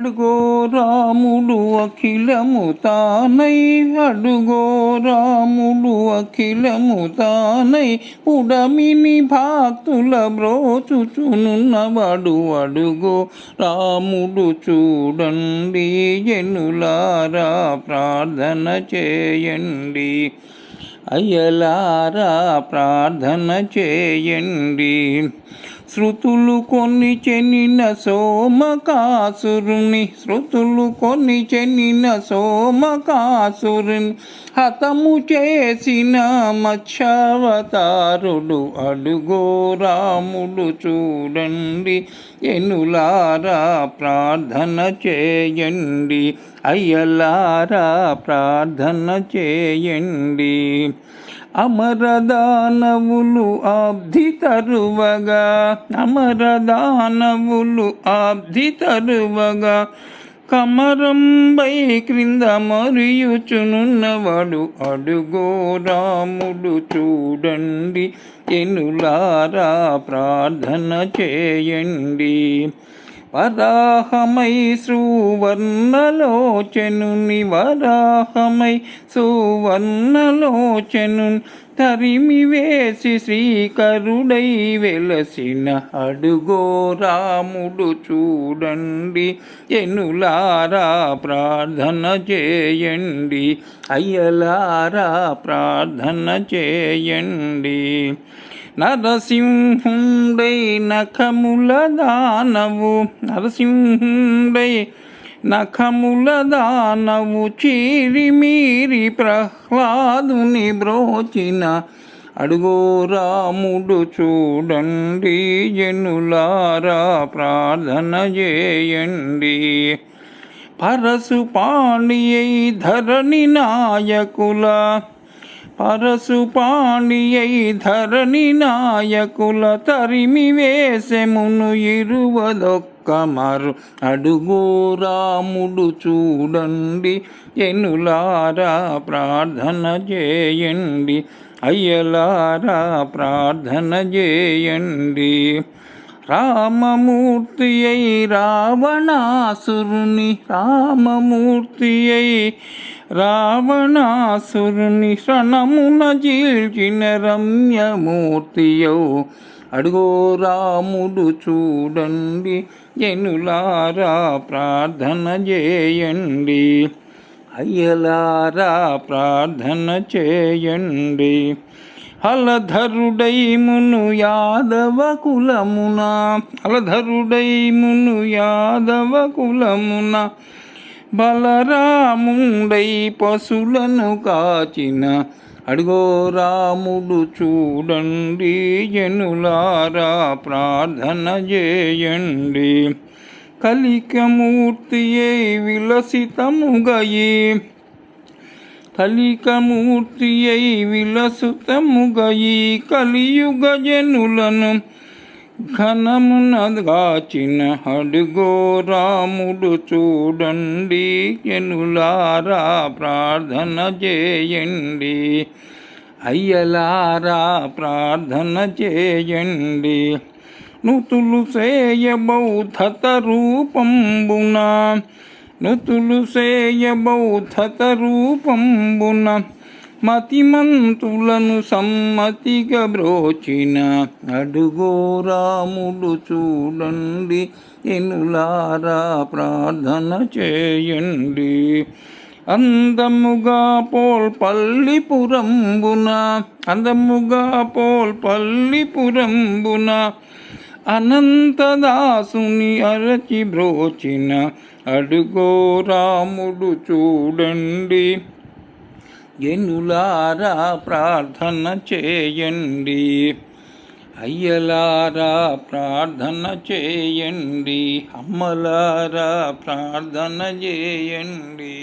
అడుగో రాముడు అఖిలము తానై, అడుగో రాముడు అఖిలము తానై, ఉడమిని భక్తుల బ్రోచుచునున్నవాడు. అడుగో రాముడు చూడండి, జనులారా ప్రార్థన చేయండి, అయ్యలారా ప్రార్థన చేయండి. శృతులు కొన్ని చెనిన సోమకాసురుని, శృతులు కొన్ని చెనిన సోమకాసురుని హతము చేసిన మత్స్యావతారుడు. అడుగో రాముడు చూడండి, ఎనులారా ప్రార్థన చేయండి, అయ్యలారా ప్రార్థన చేయండి. అమరదానవులు ఆబ్ధి తరువగా, అమరదానవులు ఆబ్ధి తరువగా, కమరంబై క్రింద మరియుచునున్నవాడు. అడుగో రాముడు చూడండి, ఎనులారా ప్రార్థన చేయండి. వరాహమై సువర్ణలోచనుని, వరాహమై సువర్ణలోచనుని తరిమి వేసి శ్రీకరుడై వెలసిన. అడుగో రాముడు చూడండి, ఎనులారా ప్రార్థన చేయండి, అయ్యలారా ప్రార్థన చేయండి. నరసింహుండై నఖముల దానవు, నరసింహుండై నఖముల దానవు చీరిమీరి ప్రహ్లాదుని బ్రోచిన. అడుగో రాముడు చూడండి, జనులారా ప్రార్థన చేయండి. పరసు పాణియై ధరణి నాయకుల, పరసు పాణియై ధరణి నాయకుల తరిమి వేసెమును ఇరువదొక్కమరు. అడుగో రాముడు చూడండి, ఎనులారా ప్రార్థన చేయండి, అయ్యలారా ప్రార్థన చేయండి. రామమూర్తి అయి రావణాసురుని, రామమూర్తి అయి రావణాసురుని క్షణమున చీల్చిన రమ్యమూర్తియౌ. అడుగో రాముడు చూడండి, జనులారా ప్రార్థన చేయండి, అయ్యలారా ప్రార్థన చేయండి. హలధరుడై మును యాదవ కులమున, హలధరుడై మును యాదవ కులమున బలరాముండై పశులను కాచిన. అడుగో రాముడు చూడండి, జనులారా ప్రార్థన చేయండి. కలికమూర్తి అయి విలసితముగయి, కలికమూర్తి అయి విలసితముగయి కలియుగ జనులను ఘనమున గాచిన. అడుగో రాముడు చూడండి, జనులారా ప్రార్థన చేయండి, అయ్యలారా ప్రార్థన చేయండి. నుతులు సేయబౌద్ధత రూపంబున, నుతులు సేయబౌద్ధత రూపంబున మతిమంతులను సమ్మతిగా బ్రోచిన. అడుగో రాముడు చూడండి, ఎనులారా ప్రార్థన చేయండి. అందముగా పోల్పల్లిపురంబున, అందముగా పోల్పల్లిపురంబున అనంతదాసుని అరచి బ్రోచిన. అడుగో రాముడు చూడండి, జనులారా ప్రార్థన చేయండి, అయ్యలారా ప్రార్థన చేయండి, అమ్మలారా ప్రార్థన చేయండి.